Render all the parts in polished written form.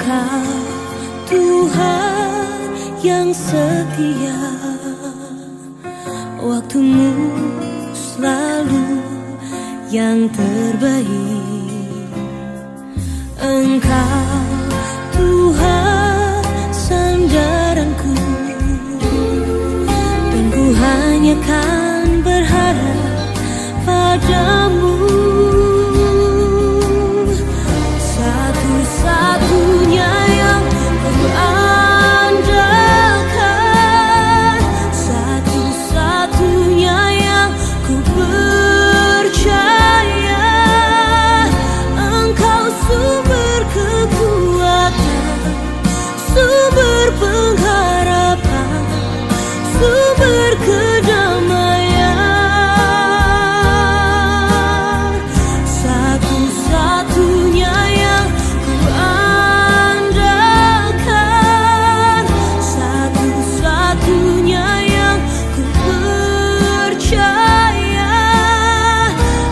Engkau Tuhan yang setia, waktumu selalu yang terbaik. Engkau Tuhan sandaranku, dan ku hanya kan berharap padamu. Satu-satunya yang ku andalkan, satu-satunya yang ku percaya. Engkau sumber kekuatan, sumber pengharapan, sumber kedamaian. Satu-satunya yang ku andalkan, satu-satunya yang ku percaya.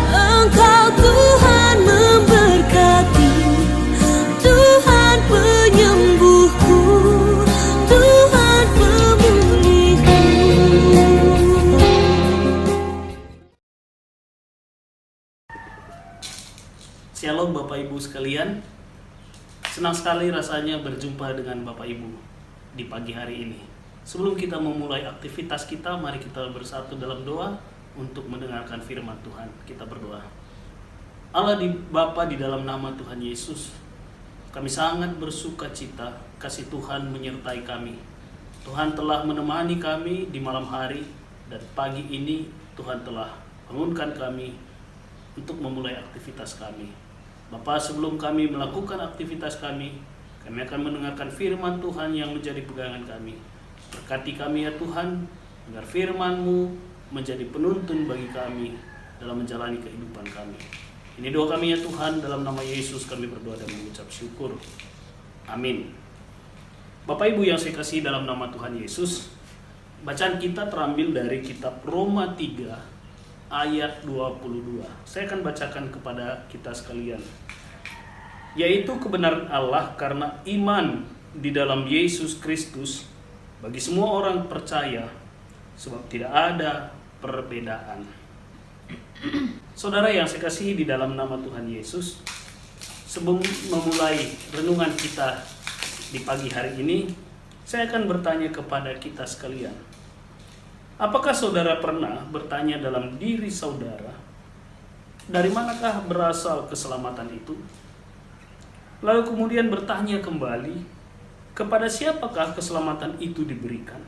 Engkau Tuhan memberkati, Tuhan penyembuhku, Tuhan pemulihku. Shalom Bapak Ibu sekalian, senang sekali rasanya berjumpa dengan Bapak Ibu di pagi hari ini. Sebelum kita memulai aktivitas kita, mari kita bersatu dalam doa untuk mendengarkan firman Tuhan. Kita berdoa. Allah Bapa, di dalam nama Tuhan Yesus, kami sangat bersuka cita kasih Tuhan menyertai kami. Tuhan telah menemani kami di malam hari, dan pagi ini Tuhan telah bangunkan kami untuk memulai aktivitas kami. Bapa, sebelum kami melakukan aktivitas kami akan mendengarkan firman Tuhan yang menjadi pegangan kami. Berkati kami ya Tuhan, agar firman-Mu menjadi penuntun bagi kami dalam menjalani kehidupan kami. Ini doa kami ya Tuhan, dalam nama Yesus kami berdoa dan mengucap syukur. Amin. Bapak Ibu yang saya kasih dalam nama Tuhan Yesus, bacaan kita terambil dari kitab Roma 3 ayat 22. Saya akan bacakan kepada kita sekalian. Yaitu kebenaran Allah karena iman di dalam Yesus Kristus bagi semua orang percaya, sebab tidak ada perbedaan. Saudara yang saya kasihi di dalam nama Tuhan Yesus, sebelum memulai renungan kita di pagi hari ini, saya akan bertanya kepada kita sekalian. Apakah saudara pernah bertanya dalam diri saudara, dari manakah berasal keselamatan itu? Lalu kemudian bertanya kembali, kepada siapakah keselamatan itu diberikan?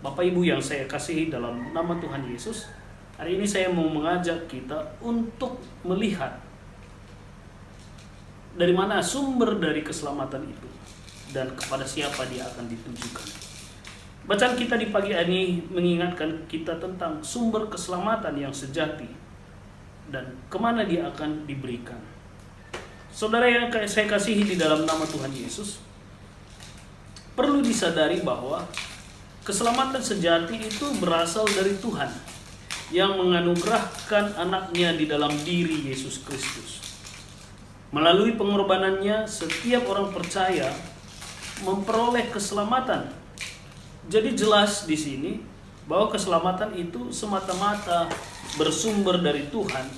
Bapak Ibu yang saya kasihi dalam nama Tuhan Yesus, hari ini saya mau mengajak kita untuk melihat dari mana sumber dari keselamatan itu dan kepada siapa dia akan ditujukan. Bacaan kita di pagi ini mengingatkan kita tentang sumber keselamatan yang sejati dan kemana dia akan diberikan. Saudara yang saya kasihi di dalam nama Tuhan Yesus, perlu disadari bahwa keselamatan sejati itu berasal dari Tuhan yang menganugerahkan anaknya di dalam diri Yesus Kristus. Melalui pengorbanannya, setiap orang percaya memperoleh keselamatan. Jadi jelas di sini bahwa keselamatan itu semata-mata bersumber dari Tuhan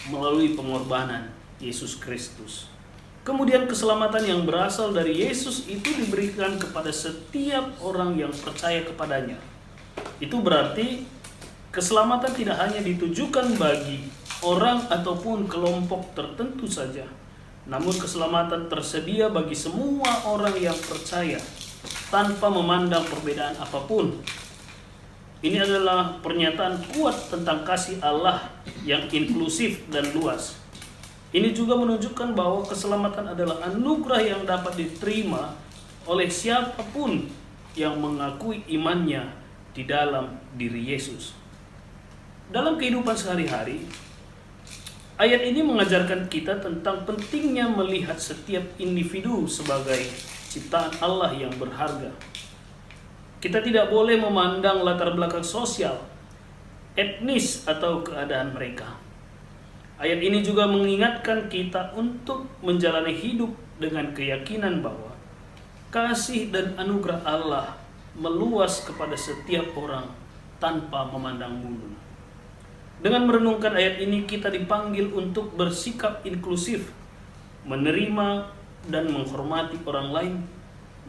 melalui pengorbanan Yesus Kristus. Kemudian keselamatan yang berasal dari Yesus itu diberikan kepada setiap orang yang percaya kepadanya. Itu berarti keselamatan tidak hanya ditujukan bagi orang ataupun kelompok tertentu saja, namun keselamatan tersedia bagi semua orang yang percaya, tanpa memandang perbedaan apapun. Ini adalah pernyataan kuat tentang kasih Allah yang inklusif dan luas. Ini juga menunjukkan bahwa keselamatan adalah anugerah yang dapat diterima oleh siapapun yang mengakui imannya di dalam diri Yesus. Dalam kehidupan sehari-hari, ayat ini mengajarkan kita tentang pentingnya melihat setiap individu sebagai ciptaan Allah yang berharga. Kita tidak boleh memandang latar belakang sosial, etnis, atau keadaan mereka. Ayat ini juga mengingatkan kita untuk menjalani hidup dengan keyakinan bahwa kasih dan anugerah Allah meluas kepada setiap orang tanpa memandang bulu. Dengan merenungkan ayat ini, kita dipanggil untuk bersikap inklusif, menerima dan menghormati orang lain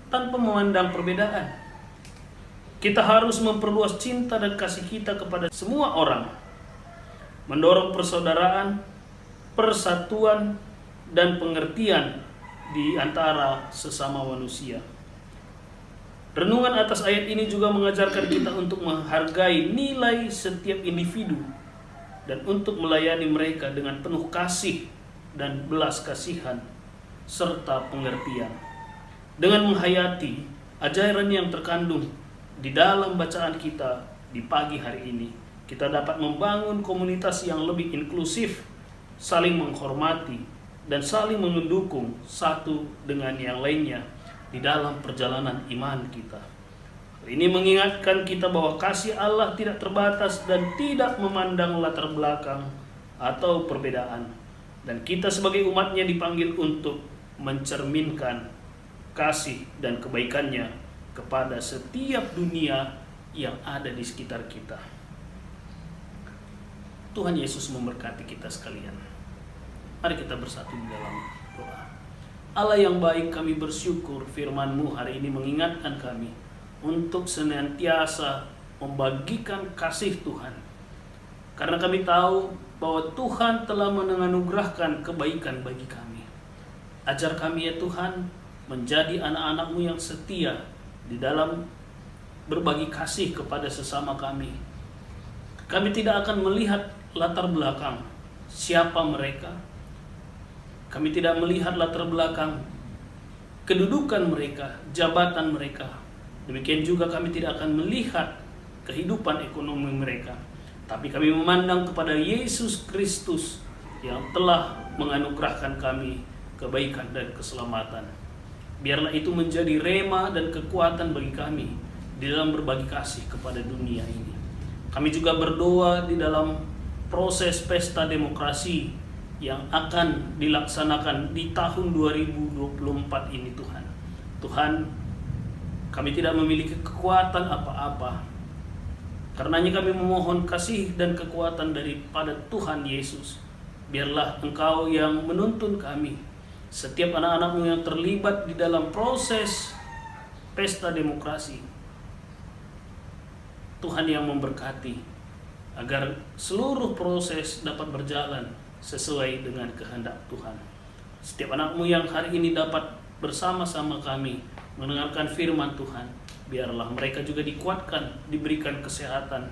tanpa memandang perbedaan. Kita harus memperluas cinta dan kasih kita kepada semua orang, mendorong persaudaraan, persatuan, dan pengertian di antara sesama manusia. Renungan atas ayat ini juga mengajarkan kita untuk menghargai nilai setiap individu dan untuk melayani mereka dengan penuh kasih dan belas kasihan serta pengertian. Dengan menghayati ajaran yang terkandung di dalam bacaan kita di pagi hari ini, kita dapat membangun komunitas yang lebih inklusif, saling menghormati dan saling mendukung satu dengan yang lainnya di dalam perjalanan iman kita. Ini mengingatkan kita bahwa kasih Allah tidak terbatas dan tidak memandang latar belakang atau perbedaan. Dan kita sebagai umatnya dipanggil untuk mencerminkan kasih dan kebaikannya kepada setiap dunia yang ada di sekitar kita. Tuhan Yesus memberkati kita sekalian. Mari kita bersatu di dalam doa. Allah yang baik, kami bersyukur firman-Mu hari ini mengingatkan kami untuk senantiasa membagikan kasih Tuhan. Karena kami tahu bahwa Tuhan telah menganugerahkan kebaikan bagi kami. Ajar kami ya Tuhan, menjadi anak-anak-Mu yang setia di dalam berbagi kasih kepada sesama kami. Kami tidak akan melihat latar belakang siapa mereka. Kami tidak melihat latar belakang kedudukan mereka, jabatan mereka. Demikian juga kami tidak akan melihat kehidupan ekonomi mereka. Tapi kami memandang kepada Yesus Kristus yang telah menganugerahkan kami kebaikan dan keselamatan. Biarlah itu menjadi rema dan kekuatan bagi kami di dalam berbagi kasih kepada dunia ini. Kami juga berdoa di dalam proses pesta demokrasi yang akan dilaksanakan di tahun 2024 ini Tuhan. Tuhan, kami tidak memiliki kekuatan apa-apa. Karenanya kami memohon kasih dan kekuatan daripada Tuhan Yesus. Biarlah Engkau yang menuntun kami, setiap anak-anak-Mu yang terlibat di dalam proses pesta demokrasi. Tuhan yang memberkati agar seluruh proses dapat berjalan sesuai dengan kehendak Tuhan. Setiap anak-Mu yang hari ini dapat bersama-sama kami mendengarkan firman Tuhan, biarlah mereka juga dikuatkan, diberikan kesehatan,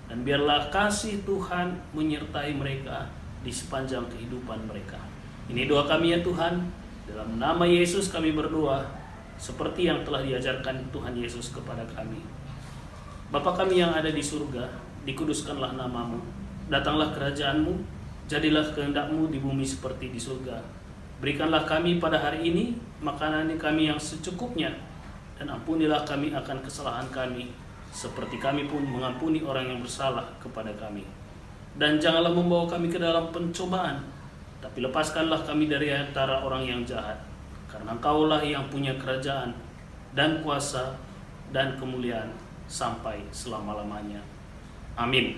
dan biarlah kasih Tuhan menyertai mereka di sepanjang kehidupan mereka. Ini doa kami ya Tuhan, dalam nama Yesus kami berdoa, seperti yang telah diajarkan Tuhan Yesus kepada kami. Bapa kami yang ada di surga, dikuduskanlah nama-Mu, datanglah kerajaan-Mu, jadilah kehendak-Mu di bumi seperti di surga. Berikanlah kami pada hari ini makanan kami yang secukupnya, dan ampunilah kami akan kesalahan kami, seperti kami pun mengampuni orang yang bersalah kepada kami. Dan janganlah membawa kami ke dalam pencobaan, tapi lepaskanlah kami dari antara orang yang jahat. Karena Engkaulah yang punya kerajaan dan kuasa dan kemuliaan sampai selama-lamanya. Amin.